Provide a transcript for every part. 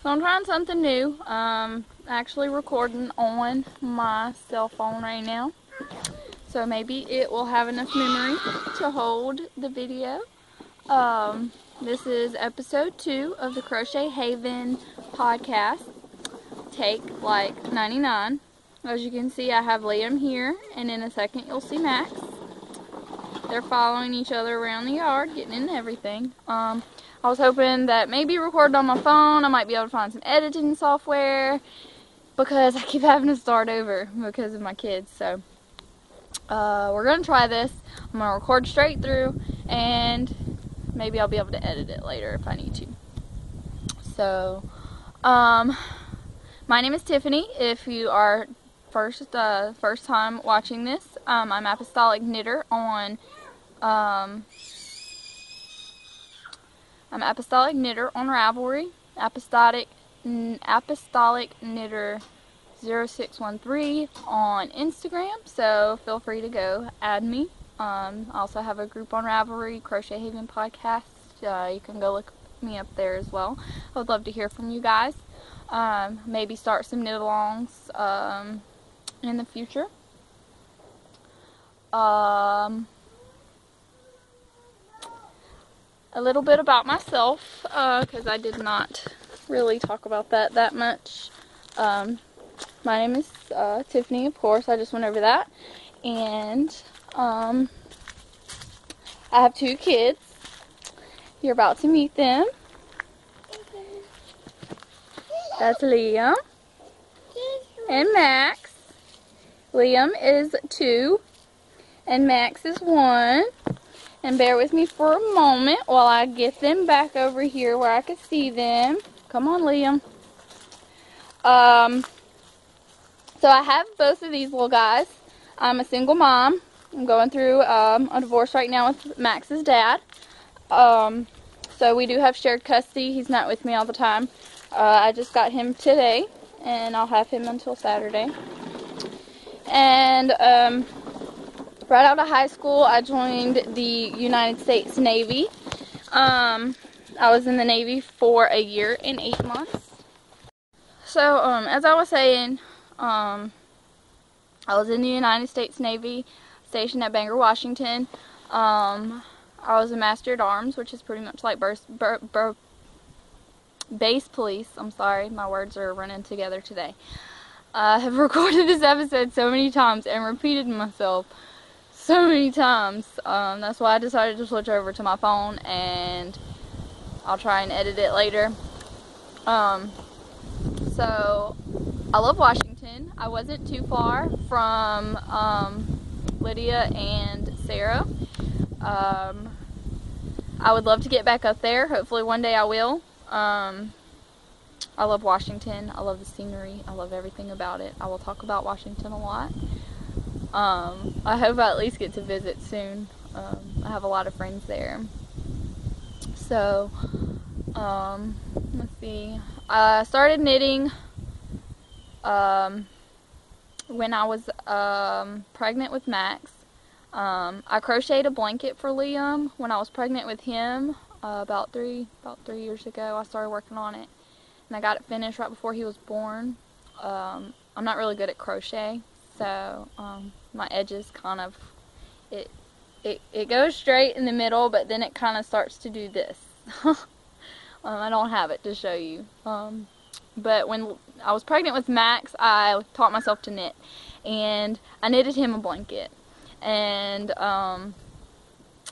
So I'm trying something new. Actually recording on my cell phone right now. So maybe it will have enough memory to hold the video. This is episode 2 of the Crochet Haven Podcast. Take like 99. As you can see, I have Liam here, and in a second you'll see Max. They're following each other around the yard, getting in everything. I was hoping that maybe recorded on my phone, I might be able to find some editing software, because I keep having to start over because of my kids. So we're going to try this. I'm going to record straight through, and maybe I'll be able to edit it later if I need to. So, my name is Tiffany. If you are first time watching this, I'm Apostolic Knitter on Ravelry, Apostolic Knitter 0613 on Instagram, so feel free to go add me. I also have a group on Ravelry, Crochet Haven Podcast. You can go look me up there as well. I would love to hear from you guys. Maybe start some knit-alongs in the future. A little bit about myself, because I did not really talk about that much. My name is Tiffany, of course. I just went over that. And I have 2 kids. You're about to meet them. That's Liam and Max. Liam is 2 and Max is 1. And bear with me for a moment while I get them back over here where I can see them. Come on, Liam. So I have both of these little guys. I'm a single mom. I'm going through a divorce right now with Max's dad. So we do have shared custody. He's not with me all the time. I just got him today, and I'll have him until Saturday. And right out of high school, I joined the United States Navy. I was in the Navy for a year and 8 months. So, as I was saying, I was in the United States Navy, stationed at Bangor, Washington. I was a Master at Arms, which is pretty much like base police. I'm sorry, my words are running together today. I have recorded this episode so many times and repeated myself so many times. That's why I decided to switch over to my phone, and I'll try and edit it later. So I love Washington. I wasn't too far from Lydia and Sarah. I would love to get back up there. Hopefully one day I will. I love Washington. I love the scenery. I love everything about it. I will talk about Washington a lot. I hope I at least get to visit soon. I have a lot of friends there. So, let's see. I started knitting when I was pregnant with Max. I crocheted a blanket for Liam when I was pregnant with him about 3 years ago. I started working on it, and I got it finished right before he was born. I'm not really good at crochet, so my edges kind of, it goes straight in the middle, but then it kind of starts to do this. I don't have it to show you. But when I was pregnant with Max, I taught myself to knit, and I knitted him a blanket, and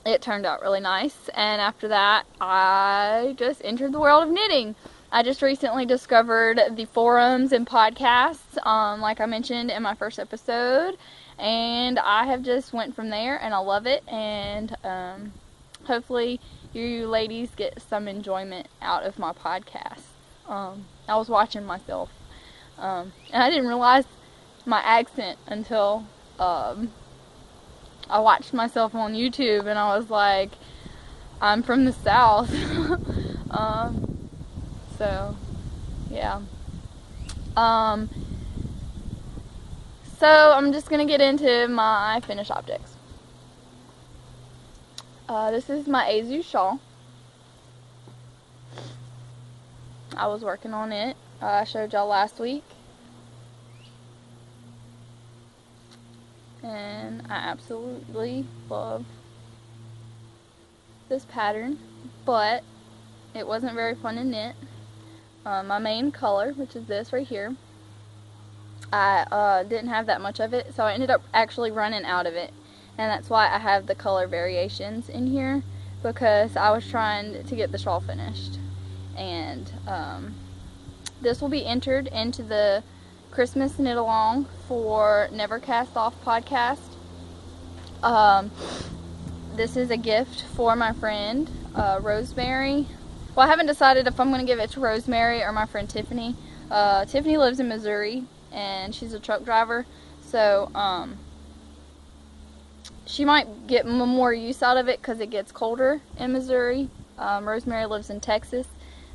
it turned out really nice. And after that, I just entered the world of knitting. I just recently discovered the forums and podcasts, like I mentioned in my first episode, and I have just went from there, and I love it. And hopefully you ladies get some enjoyment out of my podcast. I was watching myself, and I didn't realize my accent until I watched myself on YouTube, and I was like, I'm from the South. So yeah. So I'm just gonna get into my finished objects. This is my Azu shawl. I was working on it. I showed y'all last week. And I absolutely love this pattern, but it wasn't very fun to knit. My main color, which is this right here, I didn't have that much of it, so I ended up actually running out of it, and that's why I have the color variations in here, because I was trying to get the shawl finished. And this will be entered into the Christmas knit along for Never Cast Off podcast. This is a gift for my friend Rosemary. Well, I haven't decided if I'm going to give it to Rosemary or my friend Tiffany. Tiffany lives in Missouri and she's a truck driver, so she might get more use out of it because it gets colder in Missouri. Rosemary lives in Texas,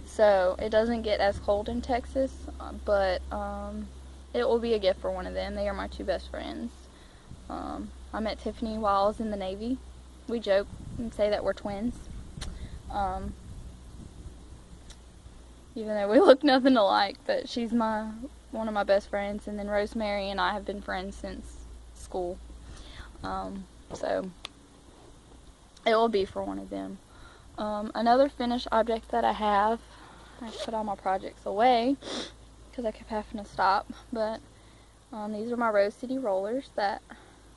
so it doesn't get as cold in Texas, but it will be a gift for one of them. They are my two best friends. I met Tiffany while I was in the Navy. We joke and say that we're twins. Even though we look nothing alike, but she's one of my best friends, and then Rosemary and I have been friends since school. So it will be for one of them. Another finished object that I have, I put all my projects away because I kept having to stop, but these are my Rose City rollers that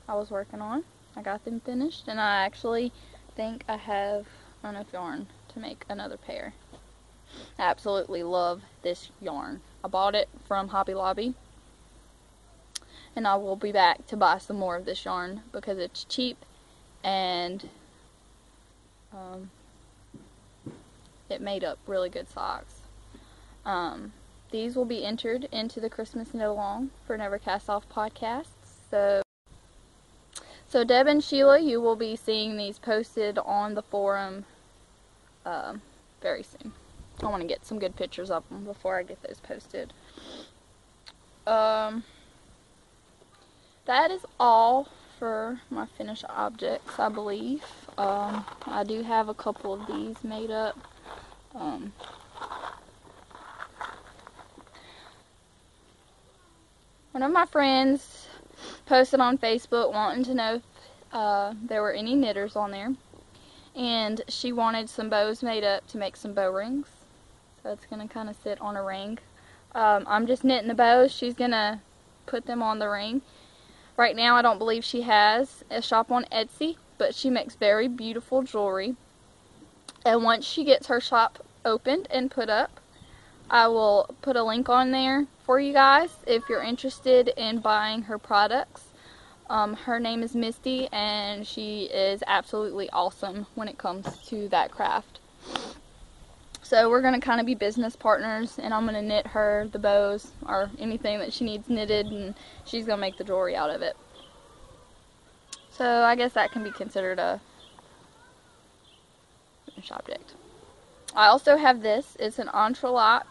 I was working on. I got them finished, and I actually think I have enough yarn to make another pair. I absolutely love this yarn. I bought it from Hobby Lobby, and I will be back to buy some more of this yarn because it's cheap, and it made up really good socks. These will be entered into the Christmas knit along for Never Cast Off podcasts. So Deb and Sheila, you will be seeing these posted on the forum very soon. I want to get some good pictures of them before I get those posted. That is all for my finished objects, I believe. I do have a couple of these made up. One of my friends posted on Facebook wanting to know if there were any knitters on there, and she wanted some bows made up to make some bow rings. So it's going to kind of sit on a ring. I'm just knitting the bows. She's going to put them on the ring. Right now I don't believe she has a shop on Etsy, but she makes very beautiful jewelry. And once she gets her shop opened and put up, I will put a link on there for you guys if you're interested in buying her products. Her name is Misty, and she is absolutely awesome when it comes to that craft. So we're going to kind of be business partners, and I'm going to knit her the bows or anything that she needs knitted, and she's going to make the jewelry out of it. So I guess that can be considered a finished object. I also have this. It's an entrelac.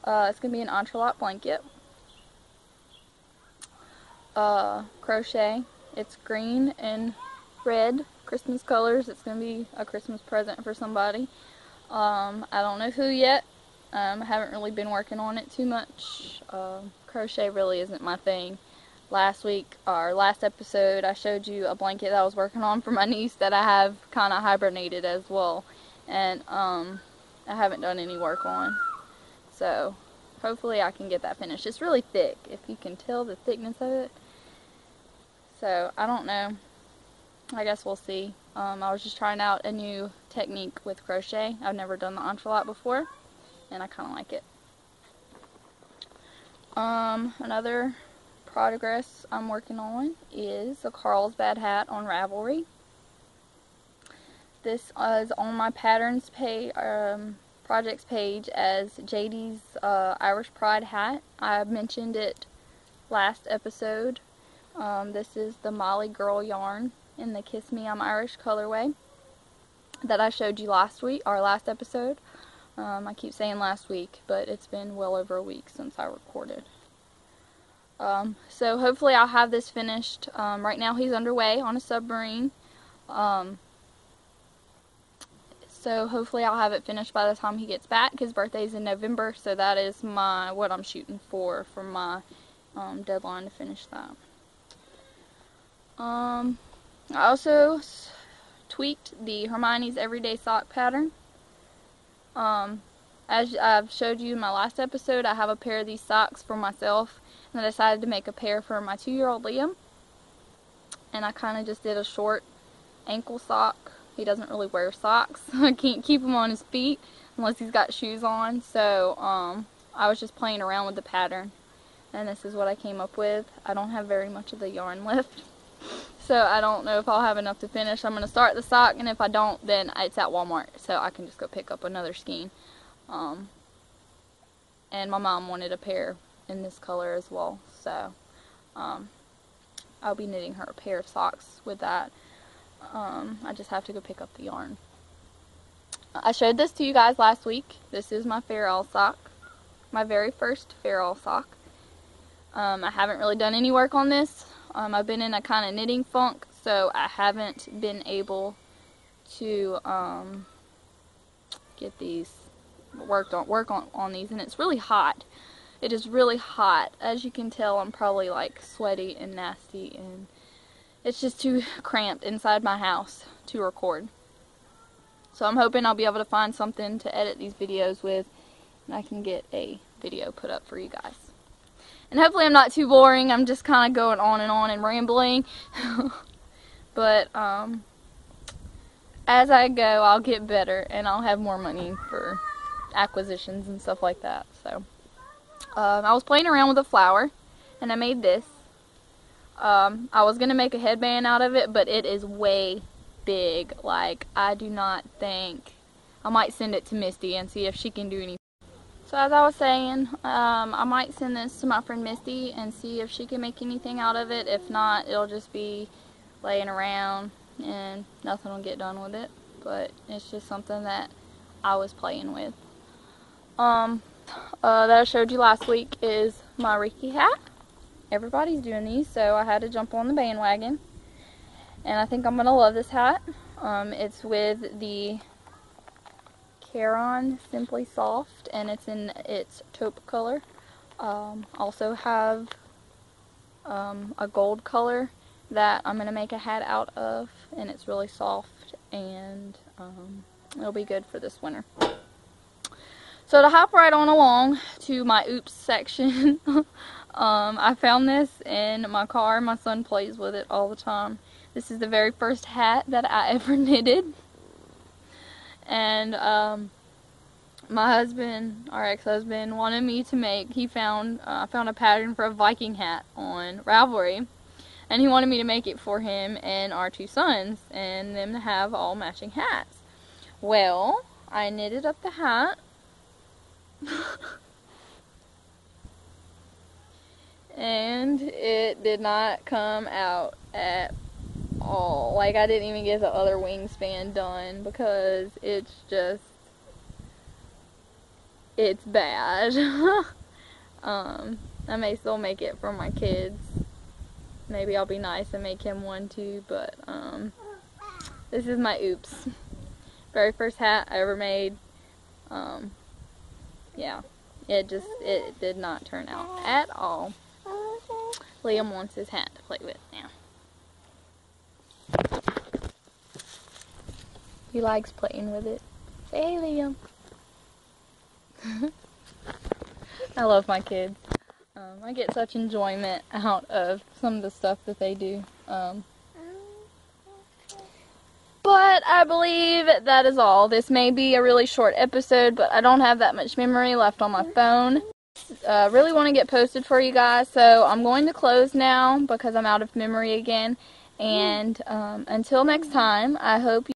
It's going to be an entrelac blanket. Crochet. It's green and red, Christmas colors. It's going to be a Christmas present for somebody. I don't know who yet. I haven't really been working on it too much. Crochet really isn't my thing. Last episode, I showed you a blanket that I was working on for my niece that I have kind of hibernated as well. And I haven't done any work on. So hopefully I can get that finished. It's really thick, if you can tell the thickness of it. So I don't know. I guess we'll see. I was just trying out a new technique with crochet. I've never done the entrelac before, and I kind of like it. Another progress I'm working on is a Carlsbad hat on Ravelry. This is on my patterns page, projects page as JD's Irish Pride hat. I mentioned it last episode. This is the Molly Girl yarn in the Kiss Me I'm Irish colorway that I showed you last episode. I keep saying last week, but it's been well over a week since I recorded. So hopefully I'll have this finished. Right now he's underway on a submarine. So So hopefully I'll have it finished by the time he gets back. His birthday's in November, so that is what I'm shooting for my deadline to finish that. I also tweaked the Hermione's Everyday Sock pattern. As I've showed you in my last episode, I have a pair of these socks for myself, and I decided to make a pair for my 2-year-old Liam. And I kind of just did a short ankle sock. He doesn't really wear socks. I can't keep him on his feet unless he's got shoes on. So I was just playing around with the pattern, and this is what I came up with. I don't have very much of the yarn left, so I don't know if I'll have enough to finish. I'm going to start the sock, and if I don't, then it's at Walmart, so I can just go pick up another skein. And my mom wanted a pair in this color as well, so I'll be knitting her a pair of socks with that. I just have to go pick up the yarn. I showed this to you guys last week. This is my Farrell sock, my very first Farrell sock. I haven't really done any work on this. I've been in a kind of knitting funk, so I haven't been able to get these work on these, and it's really hot. It is really hot. As you can tell, I'm probably like sweaty and nasty, and it's just too cramped inside my house to record. So I'm hoping I'll be able to find something to edit these videos with, and I can get a video put up for you guys. And hopefully I'm not too boring. I'm just kind of going on and rambling. But as I go, I'll get better, and I'll have more money for acquisitions and stuff like that. So I was playing around with a flower, and I made this. I was going to make a headband out of it, but it is way big. Like, I do not think... I might send it to Misty and see if she can do anything. So as I was saying, I might send this to my friend Misty and see if she can make anything out of it. If not, it'll just be laying around and nothing will get done with it. But it's just something that I was playing with. That I showed you last week is my Ricky hat. Everybody's doing these, so I had to jump on the bandwagon. And I think I'm going to love this hat. It's with the Caron Simply Soft, and it's in its taupe color. Also have a gold color that I'm going to make a hat out of, and it's really soft, and it'll be good for this winter. So to hop right on along to my oops section, I found this in my car. My son plays with it all the time. This is the very first hat that I ever knitted. And my husband, our ex-husband, wanted me to make, I found a pattern for a Viking hat on Ravelry. And he wanted me to make it for him and our 2 sons, and them to have all matching hats. Well, I knitted up the hat. And it did not come out at all. Like, I didn't even get the other wingspan done because it's bad. I may still make it for my kids. Maybe I'll be nice and make him one too, but this is my oops. Very first hat I ever made. Yeah, it did not turn out at all. Liam wants his hat to play with now. He likes playing with it. Say hey, Liam. I love my kids. I get such enjoyment out of some of the stuff that they do. But I believe that is all. This may be a really short episode, but I don't have that much memory left on my phone. Really want to get posted for you guys, so I'm going to close now because I'm out of memory again. And until next time, I hope you